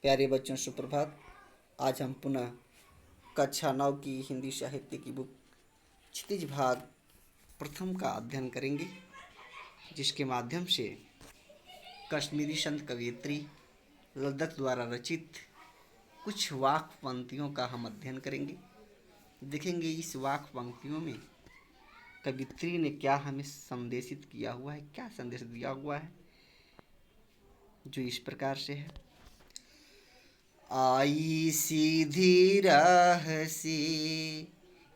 प्यारे बच्चों सुप्रभात। आज हम पुनः कक्षा 9 की हिंदी साहित्य की बुक क्षितिज भाग प्रथम का अध्ययन करेंगे, जिसके माध्यम से कश्मीरी संत कवयित्री लद्दाख द्वारा रचित कुछ वाक पंक्तियों का हम अध्ययन करेंगे। देखेंगे इस वाक पंक्तियों में कवयित्री ने क्या हमें संदेशित किया हुआ है, क्या संदेश दिया हुआ है, जो इस प्रकार से है। आई सीधी राह से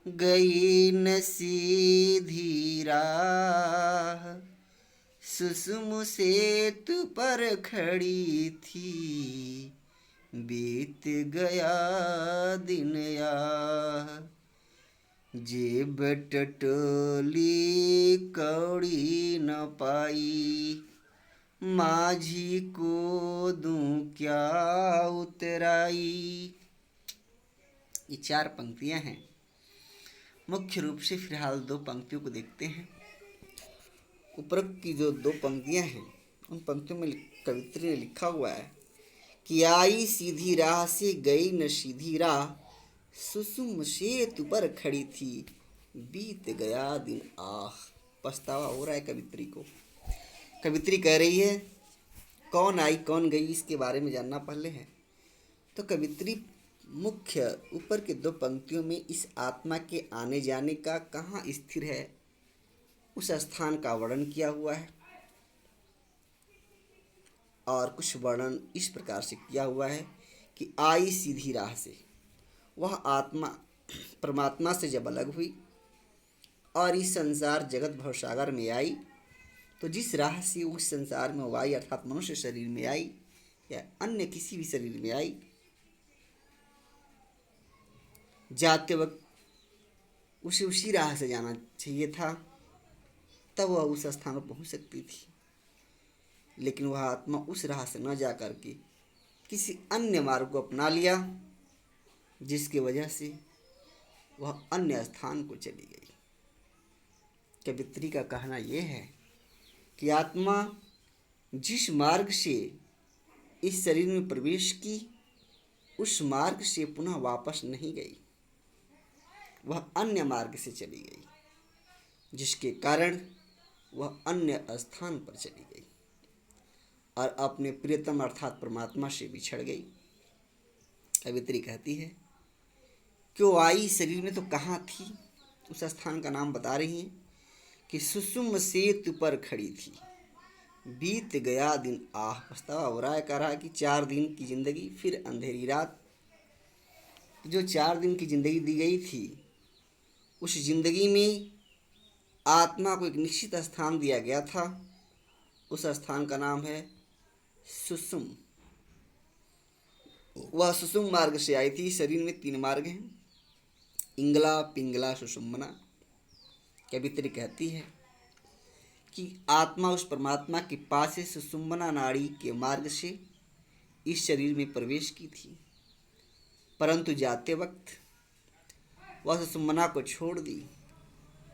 गई न सीधी राह, सुसुम सेतु पर खड़ी थी, बीत गया दिन याह। जेब टटोली कौड़ी न पाई, माझी को दूं क्या उतराई। ये 4 पंक्तियां हैं। मुख्य रूप से फिलहाल 2 पंक्तियों को देखते हैं। उपरोक्त की जो 2 पंक्तियां हैं, उन पंक्तियों में कवित्री ने लिखा हुआ है कि आई सीधी राह से गई न सीधी राह, सुसुम सेतु पर खड़ी थी, बीत गया दिन आह। पछतावा हो रहा है कवित्री को। कवित्री कह रही है कौन आई कौन गई, इसके बारे में जानना पहले है। तो कवित्री मुख्य ऊपर के 2 पंक्तियों में इस आत्मा के आने जाने का कहाँ स्थिर है, उस स्थान का वर्णन किया हुआ है। और कुछ वर्णन इस प्रकार से किया हुआ है कि आई सीधी राह से, वह आत्मा परमात्मा से जब अलग हुई और इस संसार जगत भवसागर में आई, तो जिस राह से उस संसार में वो आई, अर्थात मनुष्य शरीर में आई या अन्य किसी भी शरीर में आई, जाते वक्त उसे उसी राह से जाना चाहिए था, तब वह उस स्थान पर पहुंच सकती थी। लेकिन वह आत्मा उस राह से न जा कर के किसी अन्य मार्ग को अपना लिया, जिसकी वजह से वह अन्य स्थान को चली गई। कवित्री का कहना यह है कि आत्मा जिस मार्ग से इस शरीर में प्रवेश की, उस मार्ग से पुनः वापस नहीं गई, वह अन्य मार्ग से चली गई, जिसके कारण वह अन्य स्थान पर चली गई और अपने प्रियतम अर्थात परमात्मा से बिछड़ गई। कवित्री कहती है कि वो आई शरीर में तो कहाँ थी, उस स्थान का नाम बता रही हैं कि सुसुम सेतु पर खड़ी थी, बीत गया दिन आह। पछतावा हो रहा है, कह रहा है कि 4 दिन की जिंदगी फिर अंधेरी रात। जो 4 दिन की जिंदगी दी गई थी, उस जिंदगी में आत्मा को एक निश्चित स्थान दिया गया था। उस स्थान का नाम है सुसुम। वह सुसुम मार्ग से आई थी। शरीर में 3 मार्ग हैं, इंगला पिंगला सुषुम्ना। कवित्री कहती है कि आत्मा उस परमात्मा के पास से सुषुम्ना नाड़ी के मार्ग से इस शरीर में प्रवेश की थी, परंतु जाते वक्त वह सुषुम्ना को छोड़ दी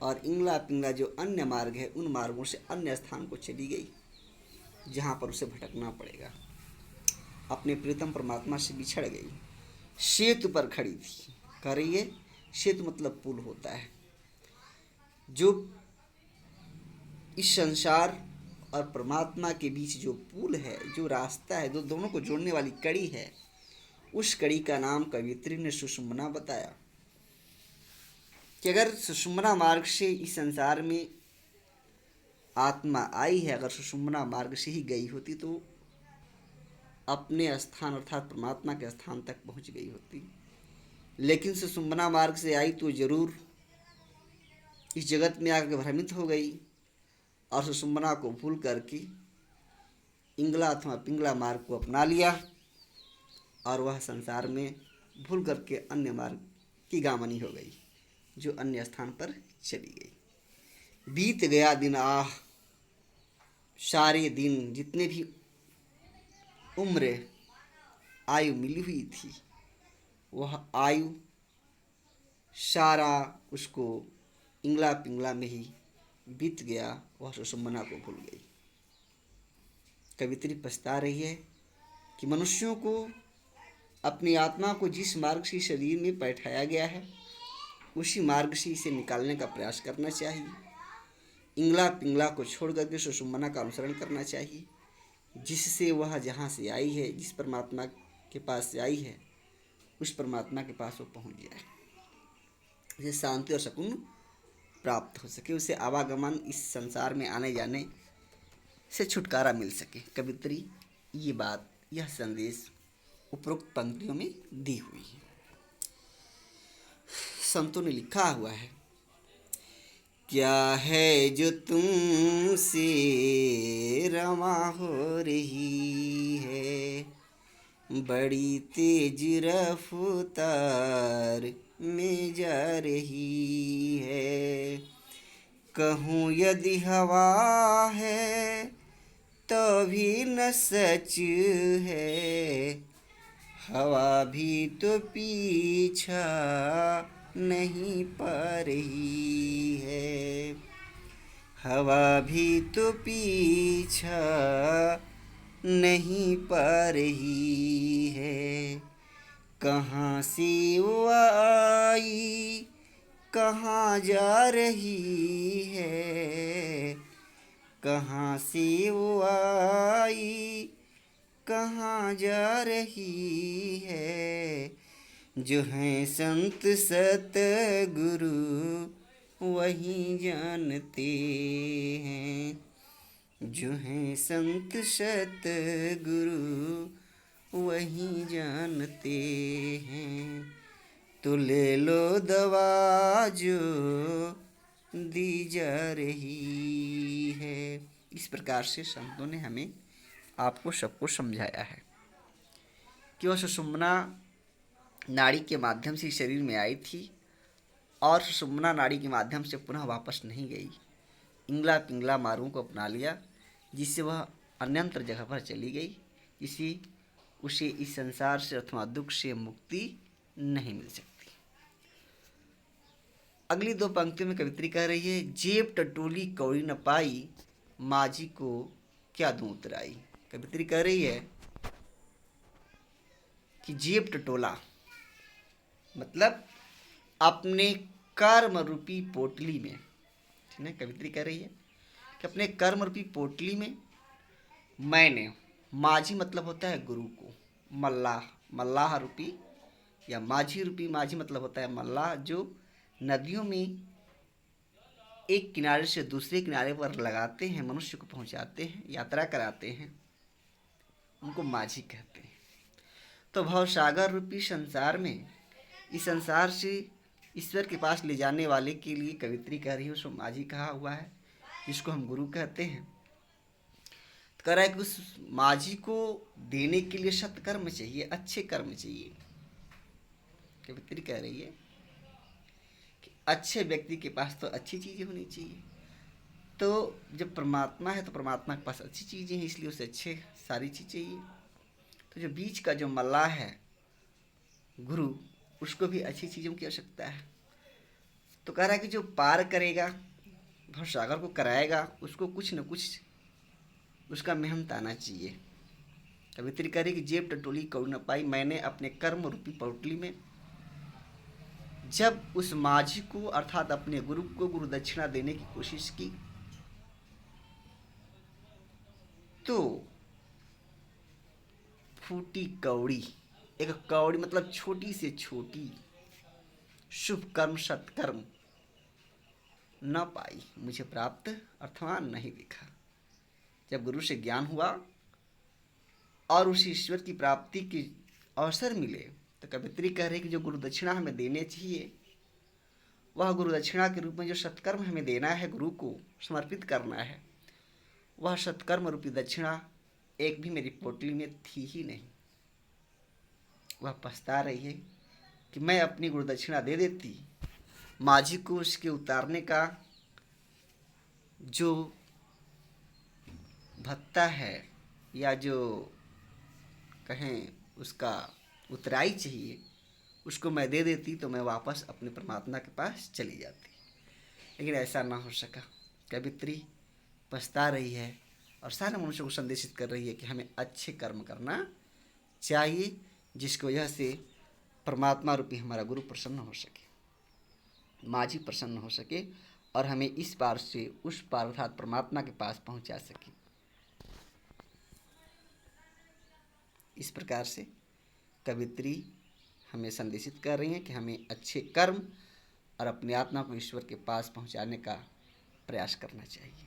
और इंगला पिंगला जो अन्य मार्ग है, उन मार्गों से अन्य स्थान को चली गई, जहाँ पर उसे भटकना पड़ेगा। अपने प्रियतम परमात्मा से बिछड़ गई। सेतु पर खड़ी थी। कह रही है सेतु मतलब पुल होता है, जो इस संसार और परमात्मा के बीच जो पुल है, जो रास्ता है, जो दोनों को जोड़ने वाली कड़ी है, उस कड़ी का नाम कवित्री ने सुषुम्ना बताया। कि अगर सुषुम्ना मार्ग से इस संसार में आत्मा आई है, अगर सुषुम्ना मार्ग से ही गई होती तो अपने स्थान अर्थात परमात्मा के स्थान तक पहुंच गई होती। लेकिन सुषुम्ना मार्ग से आई तो जरूर इस जगत में आकर भ्रमित हो गई और सुषुम्ना को भूल करके इंगला अथवा पिंगला मार्ग को अपना लिया और वह संसार में भूल करके अन्य मार्ग की गामनी हो गई, जो अन्य स्थान पर चली गई। बीत गया दिन आह। सारे दिन, जितने भी उम्र आयु मिली हुई थी, वह आयु सारा उसको इंगला पिंगला में ही बीत गया। वह सुषुम्ना को भूल गई। कवित्री पछता रही है कि मनुष्यों को अपनी आत्मा को जिस मार्ग से शरीर में बैठाया गया है उसी मार्ग से इसे निकालने का प्रयास करना चाहिए। इंगला पिंगला को छोड़ करके सुषुम्ना का अनुसरण करना चाहिए, जिससे वह जहाँ से आई है, जिस परमात्मा के पास से आई है, उस परमात्मा के पास वो पहुँच जाए, उसे शांति और सुकून प्राप्त हो सके, उसे आवागमन इस संसार में आने जाने से छुटकारा मिल सके। कवित्री ये बात, यह संदेश उपरोक्त पंक्तियों में दी हुई है। संतों ने लिखा हुआ है, क्या है जो तुमसे रमा हो रही है, बड़ी तेज रफ्तार में जा रही है। कहूँ यदि हवा है तो भी न सच है, हवा भी तो पीछा नहीं पा रही है, हवा भी तो पीछा नहीं पा रही है। कहाँ से वो आई कहाँ जा रही है, कहाँ से वो आई कहाँ जा रही है। जो हैं संत सतगुरु वही जानते हैं, जो हैं संत सतगुरु वही जानते हैं। तो ले लो दवा जो दी जा रही है। इस प्रकार से संतों ने हमें, आपको सबको समझाया है कि वह सुषुम्ना नाड़ी के माध्यम से शरीर में आई थी और सुषुम्ना नाड़ी के माध्यम से पुनः वापस नहीं गई। इंगला पिंगला मार्गों को अपना लिया, जिससे वह अन्यंत्र जगह पर चली गई, जिससे उसे इस संसार से अथवा दुख से मुक्ति नहीं मिल सकती। अगली दो पंक्तियों में कवित्री कह रही है, जेब टटोली कौड़ी न पाई, माझी को क्या दूं उतराई। कवित्री कह रही है कि जेब टटोला मतलब अपने कर्म रूपी पोटली में, ठीक है। कवित्री कह रही है कि अपने कर्म रूपी पोटली में मैंने, माझी मतलब होता है गुरु को, मल्लाह, मल्लाह रूपी या माझी रूपी, माझी मतलब होता है मल्लाह, जो नदियों में एक किनारे से दूसरे किनारे पर लगाते हैं, मनुष्य को पहुंचाते हैं, यात्रा कराते हैं, उनको माझी कहते हैं। तो भवसागर रूपी संसार में, इस संसार से ईश्वर के पास ले जाने वाले के लिए कवित्री कह रही है, उसको माझी कहा हुआ है, जिसको हम गुरु कहते हैं। तो कह रहा है कि उस माझी को देने के लिए सत्कर्म चाहिए, अच्छे कर्म चाहिए। कवित्री कह रही है कि अच्छे व्यक्ति के पास तो अच्छी चीज़ें होनी चाहिए। तो जब परमात्मा है तो परमात्मा के पास अच्छी चीज़ें हैं, इसलिए उसे अच्छे सारी चीज़ चाहिए। तो जो बीच का जो मल्लाह है गुरु, उसको भी अच्छी चीज़ों की आवश्यकता है। तो कह रहा है कि जो पार करेगा, भवसागर को कराएगा, उसको कुछ न कुछ उसका मेहनत आना चाहिए। कवित्री कह रही कि जेब टटोली कौड़ी न पाई, मैंने अपने कर्म रूपी पोटली में जब उस माझी को अर्थात अपने गुरु को गुरु दक्षिणा देने की कोशिश की, तो फूटी कौड़ी, एक कौड़ी मतलब छोटी से छोटी शुभ कर्म सत्कर्म न पाई, मुझे प्राप्त अर्थवा नहीं दिखा। जब गुरु से ज्ञान हुआ और उस ईश्वर की प्राप्ति के अवसर मिले, तो कवित्री कह रही कि जो गुरु दक्षिणा हमें देने चाहिए, वह गुरु दक्षिणा के रूप में जो सत्कर्म हमें देना है, गुरु को समर्पित करना है, वह सत्कर्म रूपी दक्षिणा एक भी मेरी पोटली में थी ही नहीं। वह पछता रही है कि मैं अपनी गुरु दक्षिणा दे देती, माझी को उसके उतारने का जो भत्ता है या जो कहें उसका उतराई चाहिए, उसको मैं दे देती तो मैं वापस अपने परमात्मा के पास चली जाती। लेकिन ऐसा ना हो सका। कवित्री पछता रही है और सारे मनुष्यों को संदेशित कर रही है कि हमें अच्छे कर्म करना चाहिए, जिसकी वजह से परमात्मा रूपी हमारा गुरु प्रसन्न हो सके, माझी प्रसन्न हो सके और हमें इस पार से उस पार अर्थात परमात्मा के पास पहुंचा सके। इस प्रकार से कवित्री हमें संदेशित कर रही हैं कि हमें अच्छे कर्म और अपनी आत्मा को ईश्वर के पास पहुंचाने का प्रयास करना चाहिए।